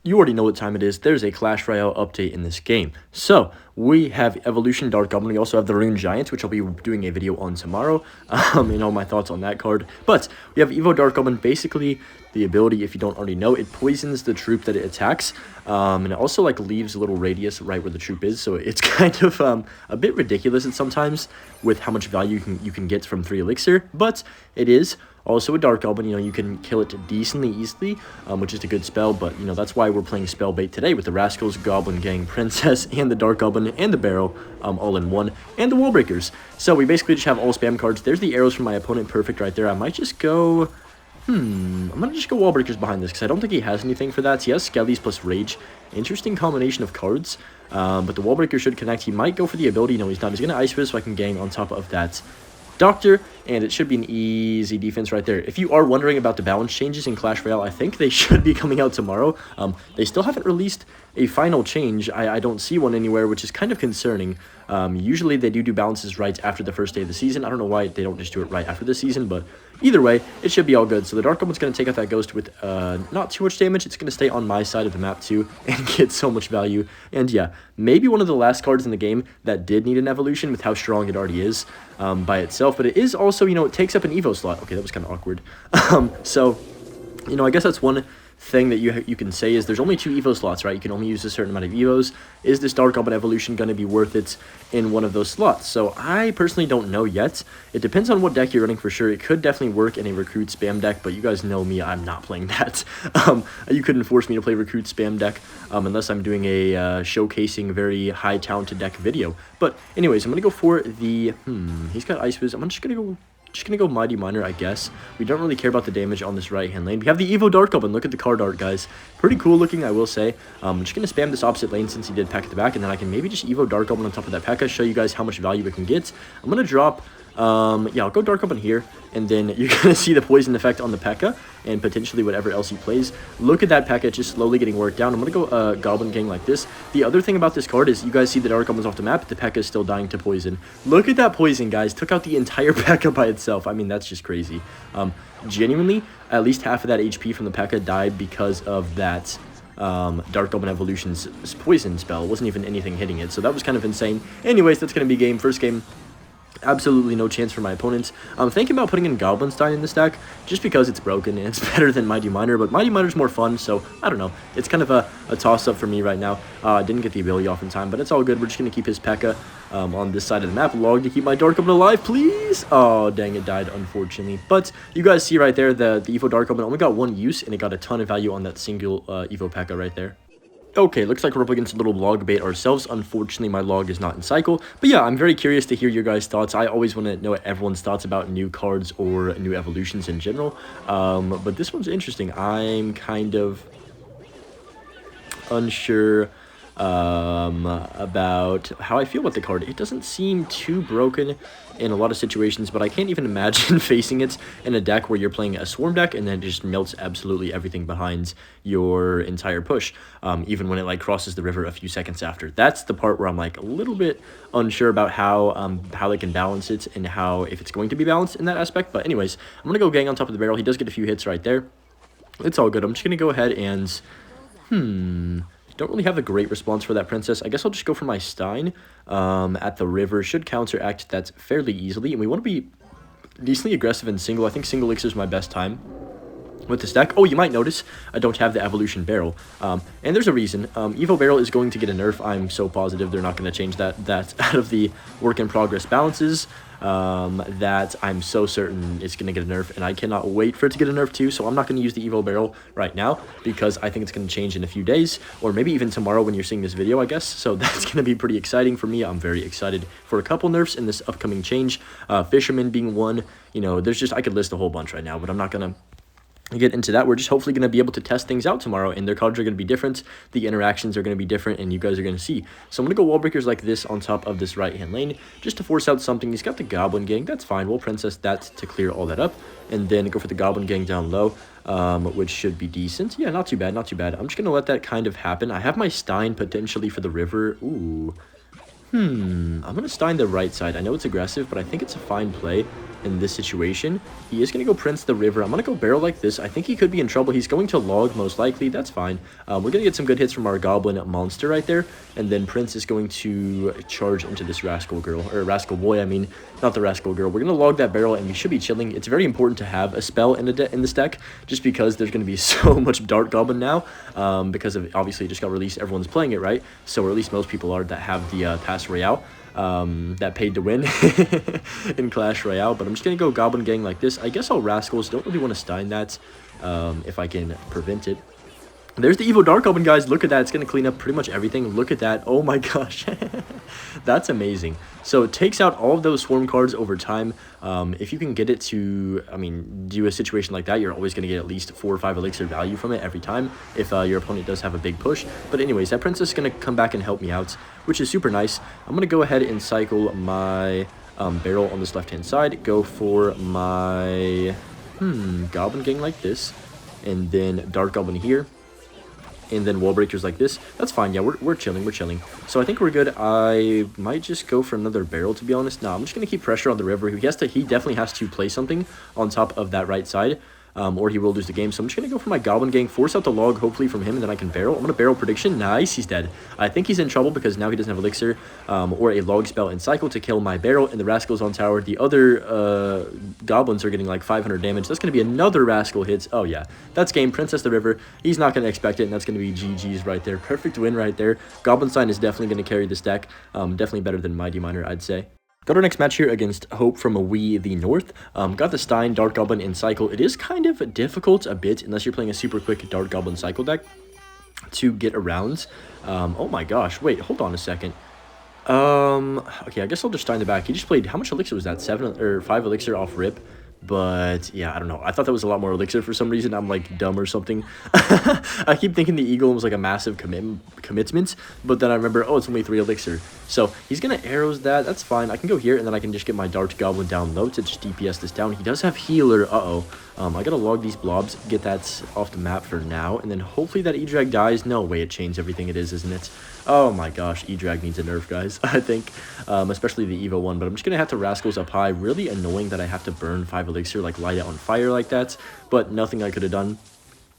You already know what time it is. There's a Clash Royale update in this game. So, we have Evolution Dart Goblin. We also have the Rune Giant, which I'll be doing a video on tomorrow, and all my thoughts on that card. But, we have Evo Dart Goblin. Basically, the ability, if you don't already know, it poisons the troop that it attacks, and it also, like, leaves a little radius right where the troop is, so it's kind of, a bit ridiculous at sometimes with how much value you can get from 3 elixir, but it is also a Dart Goblin. You know, you can kill it decently easily, which is a good spell, but, you know, that's why we're playing Spell Bait today with the Rascals, Goblin Gang, Princess, and the Dart Goblin, and the Barrel, all in one, and the Wall Breakers. So we basically just have all spam cards. There's the arrows from my opponent, perfect right there. I might just go... I'm gonna just go Wall Breakers behind this, because I don't think he has anything for that. He has Skellies plus Rage. Interesting combination of cards, but the Wall Breaker should connect. He might go for the ability. No, he's not. He's gonna Ice Fist so I can gang on top of that Doctor, and it should be an easy defense right there. If you are wondering about the balance changes in Clash Royale, I think they should be coming out tomorrow. They still haven't released a final change. I don't see one anywhere, which is kind of concerning. Usually they do balances right after the first day of the season. I don't know why they don't just do it right after the season, but either way, it should be all good. So the Dart Goblin's going to take out that Ghost with not too much damage. It's going to stay on my side of the map too and get so much value. And yeah, maybe one of the last cards in the game that did need an evolution with how strong it already is by itself. But it is also, you know, it takes up an Evo slot. Okay, that was kind of awkward. So, you know, I guess that's one thing that you can say is there's only 2 Evo slots, right? You can only use a certain amount of Evos. Is this Dart Goblin Evolution going to be worth it in one of those slots? So I personally don't know yet. It depends on what deck you're running for sure. It could definitely work in a Recruit Spam deck, but you guys know me, I'm not playing that. You couldn't force me to play Recruit Spam deck unless I'm doing a showcasing very high talented deck video. But anyways, I'm going to go for the... he's got Ice Fizz. I'm just going to go Mighty Miner, I guess. We don't really care about the damage on this right-hand lane. We have the Evo Dart Goblin. Look at the card art, guys. Pretty cool looking, I will say. I'm just going to spam this opposite lane since he did P.E.K.K.A at the back, and then I can maybe just Evo Dart Goblin on top of that P.E.K.K.A, show you guys how much value it can get. I'm going to drop... yeah, I'll go Dart Goblin here, and then you're going to see the poison effect on the P.E.K.K.A and potentially whatever else he plays. Look at that P.E.K.K.A just slowly getting worked down. I'm going to go Goblin Gang like this. The other thing about this card is you guys see the Dart Goblin's off the map. The P.E.K.K.A is still dying to poison. Look at that poison, guys. Took out the entire P.E.K.K.A by itself. I mean, that's just crazy. Genuinely, at least half of that HP from the P.E.K.K.A died because of that Dart Goblin Evolution's poison spell. It wasn't even anything hitting it, so that was kind of insane. Anyways, that's going to be game. First game. Absolutely no chance for my opponents. I'm thinking about putting in Goblinstein in this deck, just because it's broken and it's better than Mighty Miner, but Mighty Miner's more fun, so I don't know. It's kind of a toss-up for me right now. I didn't get the ability off in time, but it's all good. We're just going to keep his P.E.K.K.A on this side of the map. Log to keep my Dart Goblin alive, please! Oh, dang, it died, unfortunately. But you guys see right there, the Evo Dart Goblin only got 1 use, and it got a ton of value on that single Evo P.E.K.K.A right there. Okay, looks like we're up against a little log bait ourselves. Unfortunately, my log is not in cycle. But yeah, I'm very curious to hear your guys' thoughts. I always want to know everyone's thoughts about new cards or new evolutions in general. But this one's interesting. I'm kind of unsure about how I feel about the card. It doesn't seem too broken in a lot of situations, but I can't even imagine facing it in a deck where you're playing a swarm deck and then it just melts absolutely everything behind your entire push, even when it like crosses the river a few seconds after. That's the part where I'm like a little bit unsure about how they can balance it and how if it's going to be balanced in that aspect. But anyways, I'm gonna go gang on top of the barrel. He does get a few hits right there. It's all good. I'm just gonna go ahead and don't really have a great response for that Princess. I guess I'll just go for my Stein at the river. Should counteract that fairly easily. And we want to be decently aggressive in single. I think single elixir is my best time with this deck. Oh, you might notice I don't have the Evolution Barrel. And there's a reason. Evo Barrel is going to get a nerf. I'm so positive they're not going to change that out of the work-in-progress balances. That I'm so certain it's going to get a nerf, and I cannot wait for it to get a nerf too, so I'm not going to use the Evo Barrel right now, because I think it's going to change in a few days, or maybe even tomorrow when you're seeing this video, I guess, so that's going to be pretty exciting for me. I'm very excited for a couple nerfs in this upcoming change, Fisherman being one. You know, there's just, I could list a whole bunch right now, but I'm not going to get into that. We're just hopefully going to be able to test things out tomorrow, and their cards are going to be different, the interactions are going to be different, and you guys are going to see. So I'm going to go Wall Breakers like this on top of this right-hand lane, just to force out something. He's got the Goblin Gang, that's fine. We'll Princess that to clear all that up, and then go for the Goblin Gang down low, which should be decent. Yeah, not too bad, not too bad. I'm just going to let that kind of happen. I have my Stein potentially for the river. Ooh. I'm going to Stein the right side. I know it's aggressive, but I think it's a fine play. in this situation. He is going to go Prince the river. I'm going to go barrel like this. I think he could be in trouble. He's going to log most likely. That's fine. We're going to get some good hits from our goblin monster right there. And then Prince is going to charge into this rascal girl, or rascal boy, I mean, not the rascal girl. We're going to log that barrel, and we should be chilling. It's very important to have a spell in this deck, just because there's going to be so much Dart Goblin now, because of, obviously, it just got released. Everyone's playing it, right? So, or at least most people are that have the Pass Royale. That paid to win in Clash Royale. But I'm just going to go Goblin Gang like this. I guess I'll Rascals. Don't really want to Stein that if I can prevent it. There's the Evo Dart Goblin, guys. Look at that. It's going to clean up pretty much everything. Look at that. Oh my gosh. That's amazing. So it takes out all of those swarm cards over time. If you can get it to, I mean, do a situation like that, you're always going to get at least 4 or 5 elixir value from it every time if your opponent does have a big push. But anyways, that princess is going to come back and help me out, which is super nice. I'm going to go ahead and cycle my barrel on this left-hand side. Go for my Goblin Gang like this. And then Dart Goblin here. And then wall breakers like this. That's fine. Yeah, we're chilling. We're chilling. So I think we're good. I might just go for another barrel, to be honest. No, I'm just going to keep pressure on the river. He definitely has to play something on top of that right side. Or he will lose the game. So I'm just going to go for my Goblin Gang, force out the log, hopefully from him, and then I can barrel. I'm going to barrel prediction. Nice, he's dead. I think he's in trouble because now he doesn't have elixir or a log spell and cycle to kill my barrel, and the rascal's on tower. The other goblins are getting like 500 damage. That's going to be another rascal hits. Oh, yeah. That's game. Princess the River. He's not going to expect it, and that's going to be GG's right there. Perfect win right there. Goblin Sign is definitely going to carry this deck. Definitely better than Mighty Miner, I'd say. Got our next match here against Hope from the North. Got the Stein, Dart Goblin, and Cycle. It is kind of difficult a bit, unless you're playing a super quick Dart Goblin Cycle deck, to get around. Oh my gosh, wait, hold on a second. Okay, I guess I'll just Stein the back. He just played, how much elixir was that? 7 or 5 elixir off rip. But yeah, I don't know. I thought that was a lot more elixir for some reason. I'm like dumb or something. I keep thinking the Eagle was like a massive commitment, but then I remember, oh, it's only 3 elixir. So he's gonna arrows that. That's fine. I can go here, and then I can just get my Dart Goblin down low to just DPS this down. He does have healer. I gotta log these blobs, get that off the map for now, and then hopefully that E-Drag dies. No way, it changed everything it is, isn't it? Oh my gosh, E-Drag needs a nerf, guys, I think, especially the Evo one, but I'm just gonna have to Rascals up high. Really annoying that I have to burn 5 elixir, like light it on fire like that, but nothing I could have done.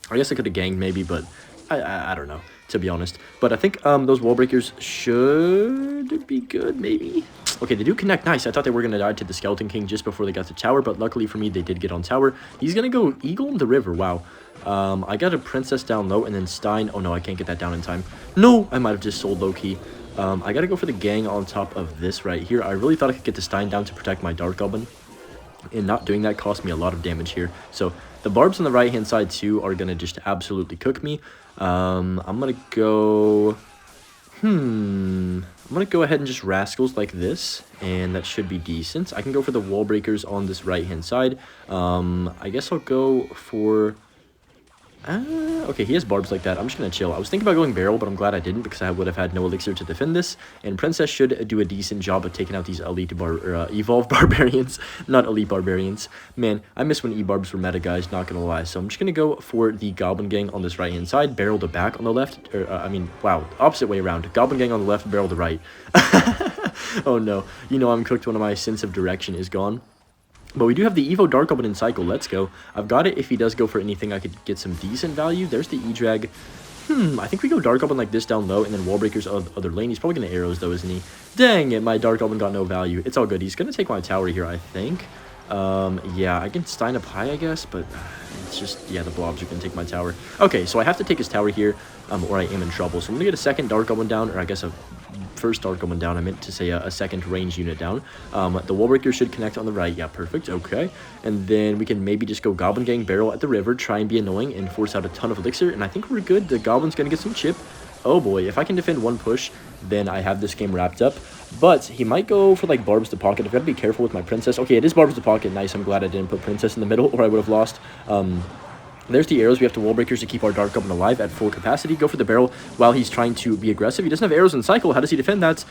I guess I could have ganged maybe, but I don't know, to be honest. But I think those wall breakers should be good, maybe. Okay, they do connect. Nice. I thought they were going to die to the Skeleton King just before they got to tower, but luckily for me, they did get on tower. He's going to go Eagle in the river. Wow. I got a Princess down low, and then Stein. Oh, no, I can't get that down in time. No, I might have just sold low-key. I got to go for the gang on top of this right here. I really thought I could get the Stein down to protect my Dart Goblin, and not doing that cost me a lot of damage here. So the barbs on the right-hand side, too, are going to just absolutely cook me. I'm going to go... I'm going to go ahead and just Rascals like this, and that should be decent. I can go for the wall breakers on this right-hand side. I guess I'll go for... okay, he has barbs like that. I'm just going to chill. I was thinking about going barrel, but I'm glad I didn't because I would have had no elixir to defend this. And Princess should do a decent job of taking out these evolved barbarians, not elite barbarians. Man, I miss when E-barbs were meta, guys, not going to lie. So I'm just going to go for the Goblin Gang on this right-hand side, barrel the back on the left. I mean, wow, opposite way around. Goblin Gang on the left, barrel the right. Oh, no. You know I'm cooked. One of my sense of direction is gone. But we do have the Evo Dart Goblin in cycle. Let's go. I've got it. If he does go for anything, I could get some decent value. There's the E-Drag. I think we go Dart Goblin like this down low, and then Wall Breakers other lane. He's probably going to arrows, though, isn't he? Dang it, my Dart Goblin got no value. It's all good. He's going to take my tower here, I think. Yeah, I can Stein up high, I guess, but it's just, yeah, the blobs are going to take my tower. Okay, so I have to take his tower here, or I am in trouble. So I'm going to get a second Dart Goblin down, or I guess a first Dart Goblin down. I meant to say a second range unit down. The Wall Breaker should connect on the right. Yeah, perfect. Okay. And then we can maybe just go Goblin Gang barrel at the river, try and be annoying, and force out a ton of elixir. And I think we're good. The Goblin's going to get some chip. Oh boy, if I can defend one push, then I have this game wrapped up. But he might go for like Barbs to pocket. I've got to be careful with my Princess. Okay, it is Barbs to pocket. Nice. I'm glad I didn't put Princess in the middle, or I would have lost. There's the arrows. We have to Wall Breakers to keep our Dart Goblin alive at full capacity. Go for the barrel while he's trying to be aggressive. He doesn't have arrows in cycle. How does he defend that?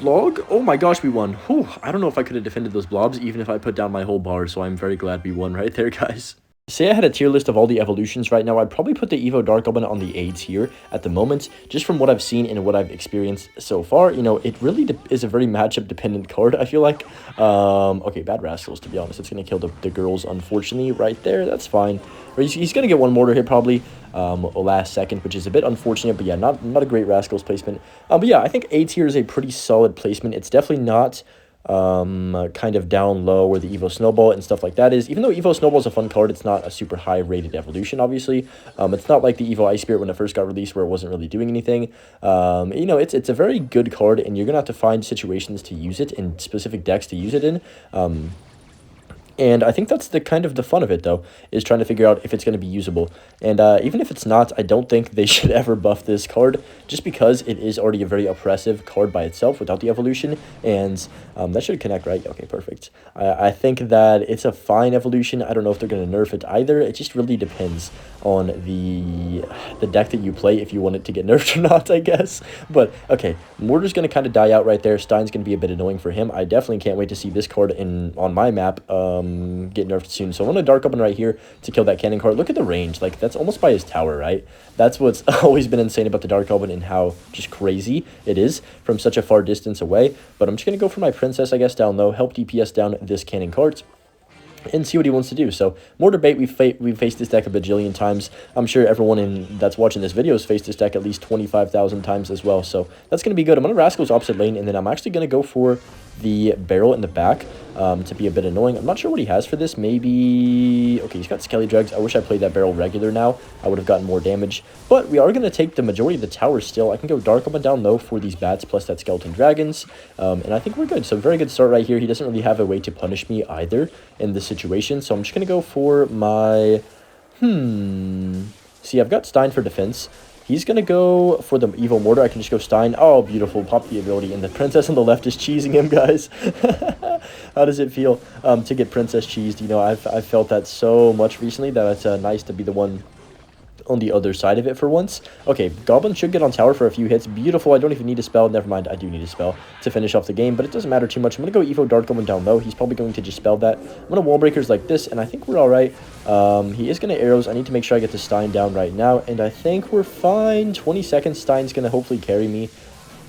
Log? Oh my gosh, we won. Whew, I don't know if I could have defended those blobs, even if I put down my whole bar, so I'm very glad we won right there, guys. Say I had a tier list of all the evolutions right now, I'd probably put the Evo Dart Goblin on the A tier at the moment, just from what I've seen and what I've experienced so far. You know, it really is a very matchup-dependent card, I feel like. Okay, Bad Rascals, to be honest. It's going to kill the girls, unfortunately, right there. That's fine. Or he's going to get one Mortar hit, probably, last second, which is a bit unfortunate, but yeah, not a great Rascals placement. But yeah, I think A tier is a pretty solid placement. It's definitely not kind of down low where the Evo Snowball and stuff like that is. Even though Evo Snowball is a fun card, it's not a super high rated evolution, obviously. It's not like the Evo Ice Spirit when it first got released where it wasn't really doing anything. You know, it's a very good card, and you're gonna have to find situations to use it in specific decks to use it in. And I think that's the kind of the fun of it, though, is trying to figure out if it's going to be usable. And even if it's not, I don't think they should ever buff this card, just because it is already a very oppressive card by itself without the evolution. And that should connect, right? Okay, perfect. I think that it's a fine evolution. I don't know if they're going to nerf it either. It just really depends on the deck that you play, if you want it to get nerfed or not, I guess. But, okay, Mortar's going to kind of die out right there. Stein's going to be a bit annoying for him. I definitely can't wait to see this card on my map get nerfed soon. So I want a Dart Goblin right here to kill that cannon card. Look at the range. Like, that's almost by his tower, right? That's what's always been insane about the Dart Goblin, and how just crazy it is from such a far distance away. But I'm just going to go for my princess, I guess, down low. Help DPS down this cannon card and see what he wants to do. So, Mortar Bait, we've faced this deck a bajillion times. I'm sure everyone that's watching this video has faced this deck at least 25,000 times as well. So, that's going to be good. I'm going to Rascals opposite lane, and then I'm actually going to go for the barrel in the back to be a bit annoying. I'm not sure what he has for this. Maybe... Okay, he's got Skelly Dregs. I wish I played that barrel regular now. I would have gotten more damage. But we are going to take the majority of the tower still. I can go Dart Goblin down low for these bats plus that Skeleton Dragons. And I think we're good. So, very good start right here. He doesn't really have a way to punish me either in this situation. So, I'm just going to go for my... See, I've got Stein for defense. He's going to go for the Evo Mortar. I can just go Stein. Oh, beautiful. Pop the ability. And the princess on the left is cheesing him, guys. How does it feel to get princess cheesed? You know, I've felt that so much recently that it's nice to be the one on the other side of it for once. Okay, Goblin should get on tower for a few hits. Beautiful. I don't even need a spell. Never mind, I do need a spell to finish off the game, but it doesn't matter too much. I'm going to go Evo Dart Goblin down low. He's probably going to just spell that. I'm going to wall breakers like this, and I think we're all right. He is going to arrows. I need to make sure I get the Stein down right now, and I think we're fine. 20 seconds. Stein's going to hopefully carry me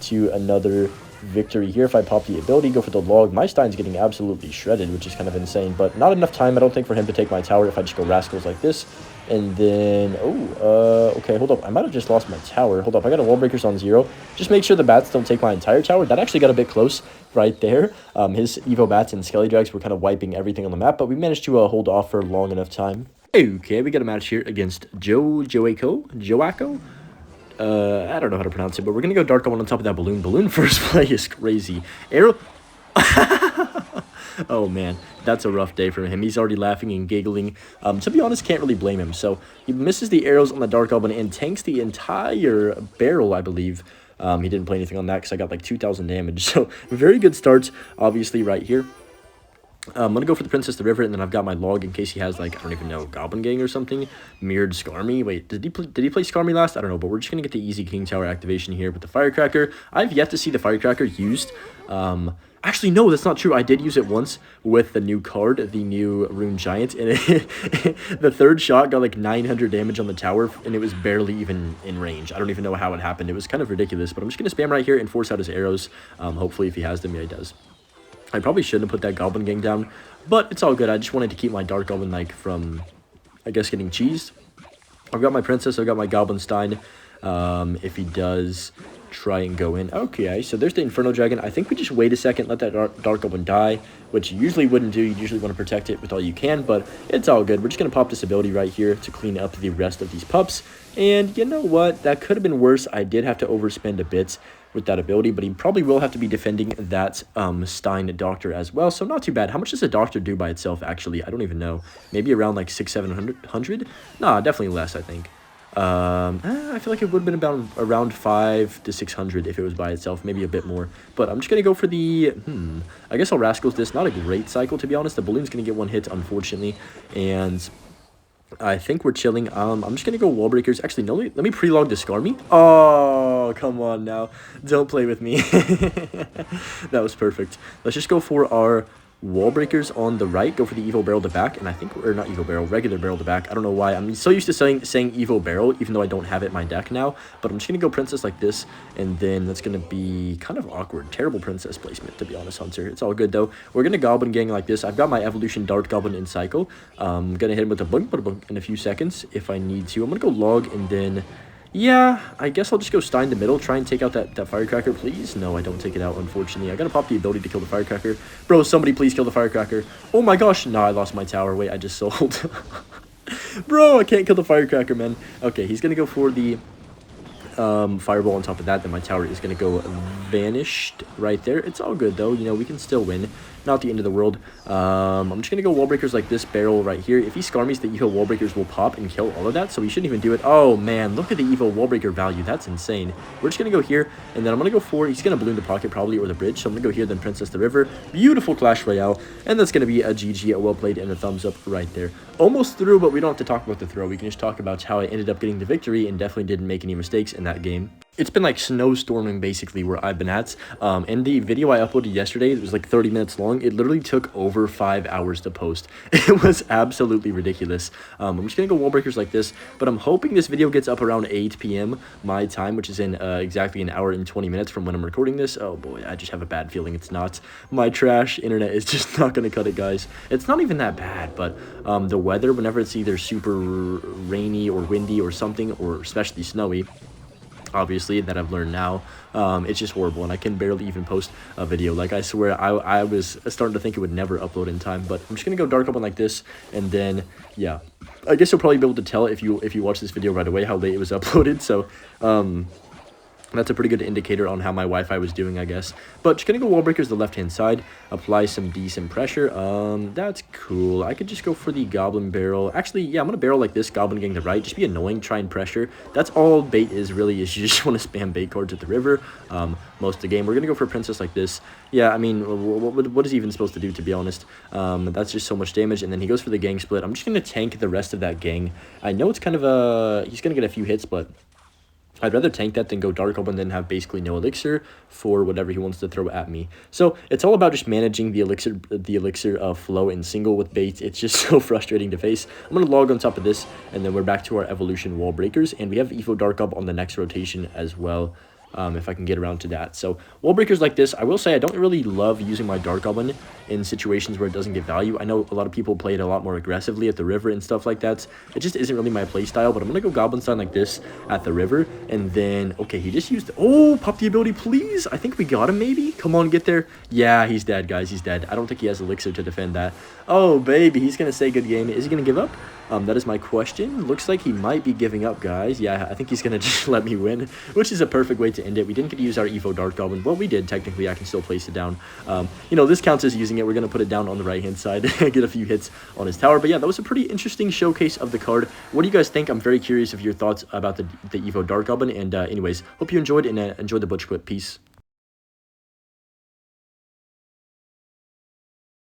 to another victory here. If I pop the ability, go for the log. My Stein's getting absolutely shredded, which is kind of insane, but not enough time, I don't think, for him to take my tower if I just go Rascals like this. And then, okay, hold up. I might have just lost my tower. Hold up, I got a wall breakers on 0. Just make sure the bats don't take my entire tower. That actually got a bit close right there. His Evo bats and Skelly Drags were kind of wiping everything on the map, but we managed to hold off for long enough time. Okay, we got a match here against Joaco. I don't know how to pronounce it, but we're going to go Dart Goblin on top of that balloon. Balloon first play is crazy. Arrow... Oh, man, that's a rough day for him. He's already laughing and giggling. To be honest, can't really blame him. So he misses the arrows on the Dart Goblin and tanks the entire barrel, I believe. He didn't play anything on that because I got like 2,000 damage. So very good start, obviously, right here. I'm going to go for the Princess the River, and then I've got my log in case he has, like, I don't even know, Goblin Gang or something. Mirrored Skarmy. Wait, did he play Skarmy last? I don't know, but we're just going to get the easy King Tower activation here with the Firecracker. I've yet to see the Firecracker used. Actually, no, that's not true. I did use it once with the new card, the new Rune Giant, and the third shot got like 900 damage on the tower, and it was barely even in range. I don't even know how it happened. It was kind of ridiculous, but I'm just going to spam right here and force out his arrows. Hopefully, if he has them, yeah, he does. I probably shouldn't have put that Goblin Gang down, but it's all good. I just wanted to keep my Dart Goblin, like, from, I guess, getting cheesed. I've got my Princess, I've got my Goblin Stein. If he does try and go in. Okay, so there's the Inferno Dragon. I think we just wait a second, let that Dart Goblin die, which you usually wouldn't do. You usually want to protect it with all you can, but it's all good. We're just going to pop this ability right here to clean up the rest of these pups. And you know what? That could have been worse. I did have to overspend a bit with that ability, but he probably will have to be defending that Stein Doctor as well, so not too bad. How much does a Doctor do by itself, actually? I don't even know. Maybe around like 600-700? Nah, definitely less, I think. I feel like it would have been about around 500 to 600 if it was by itself, maybe a bit more. But I'm just going to go for the, I guess I'll Rascals this. Not a great cycle, to be honest. The Balloon's going to get one hit, unfortunately, and I think we're chilling. I'm just going to go Wall Breakers. Actually, no, let me pre-log the Skarmy. Oh, come on now. Don't play with me. That was perfect. Let's just go for our wall breakers on the right, go for the Evo barrel to back, and I think, or not Evo barrel, regular barrel to back. I don't know why. I'm so used to saying Evo barrel, even though I don't have it in my deck now. But I'm just going to go princess like this, and then that's going to be kind of awkward. Terrible princess placement, to be honest, Hunter. It's all good, though. We're going to goblin gang like this. I've got my evolution Dart Goblin in cycle. I'm going to hit him with a bunk in a few seconds if I need to. I'm going to go log, and then... yeah, I guess I'll just go Stein the middle, try and take out that firecracker, please. No, I don't take it out, unfortunately. I gotta pop the ability to kill the firecracker. Bro, somebody please kill the firecracker. Oh my gosh. No, I lost my tower. Wait, I just sold. Bro, I can't kill the firecracker, man. Okay, he's gonna go for the fireball on top of that. Then my tower is gonna go vanished right there. It's all good, though. You know, we can still win. Not the end of the world. I'm just going to go wall breakers like this barrel right here. If he Skarmies, the Evo wall breakers will pop and kill all of that, so he shouldn't even do it. Oh, man, look at the Evo wall breaker value. That's insane. We're just going to go here, and then I'm going to go for, he's going to balloon the pocket probably, or the bridge, so I'm going to go here, then Princess the River. Beautiful Clash Royale, and that's going to be a GG, a well played, and a thumbs up right there. Almost through, but we don't have to talk about the throw. We can just talk about how I ended up getting the victory and definitely didn't make any mistakes in that game. It's been like snowstorming basically where I've been at. And the video I uploaded yesterday, it was like 30 minutes long. It literally took over 5 hours to post. It was absolutely ridiculous. I'm just gonna go wall breakers like this, but I'm hoping this video gets up around 8 p.m. my time, which is in exactly an hour and 20 minutes from when I'm recording this. Oh boy, I just have a bad feeling it's not. My trash internet is just not gonna cut it, guys. It's not even that bad, but the weather, whenever it's either super rainy or windy or something, or especially snowy, obviously, that I've learned now, it's just horrible, and I can barely even post a video. Like, I swear, I was starting to think it would never upload in time, but I'm just gonna go Dart Goblin like this, and then, yeah, I guess you'll probably be able to tell if you watch this video right away how late it was uploaded, so, that's a pretty good indicator on how my Wi-Fi was doing, I guess. But just gonna go wall breakers the left-hand side, apply some decent pressure. That's cool. I could just go for the goblin barrel. Actually, yeah, I'm gonna barrel like this, goblin gang the right. Just be annoying, try and pressure. That's all bait is really, is you just want to spam bait cards at the river most of the game. We're gonna go for princess like this. Yeah, I mean, what is he even supposed to do, to be honest? That's just so much damage. And then he goes for the gang split. I'm just gonna tank the rest of that gang. I know it's kind of a, he's gonna get a few hits, but I'd rather tank that than go Dart Goblin than have basically no elixir for whatever he wants to throw at me. So it's all about just managing the elixir flow in single with bait. It's just so frustrating to face. I'm going to log on top of this, and then we're back to our evolution wall breakers, and we have Evo Dart Goblin on the next rotation as well. If I can get around to that. So wall breakers like this, I will say I don't really love using my Dart Goblin in situations where it doesn't get value. I know a lot of people play it a lot more aggressively at the river and stuff like that. It just isn't really my play style, but I'm gonna go Goblin Sign like this at the river, and then, okay, he just used, oh, pop the ability, please. I think we got him, maybe. Come on, get there. Yeah, he's dead, guys. He's dead. I don't think he has elixir to defend that. Oh, baby, he's gonna say good game. Is he gonna give up? That is my question. Looks like he might be giving up, guys. Yeah, I think he's gonna just let me win, which is a perfect way to end it. We didn't get to use our Evo Dart Goblin. Well, we did, technically. I can still place it down. You know, this counts as using it. We're gonna put it down on the right-hand side, get a few hits on his tower. But yeah, that was a pretty interesting showcase of the card. What do you guys think? I'm very curious of your thoughts about the Evo Dart Goblin. And anyways, hope you enjoyed, and enjoy the butch clip. Peace.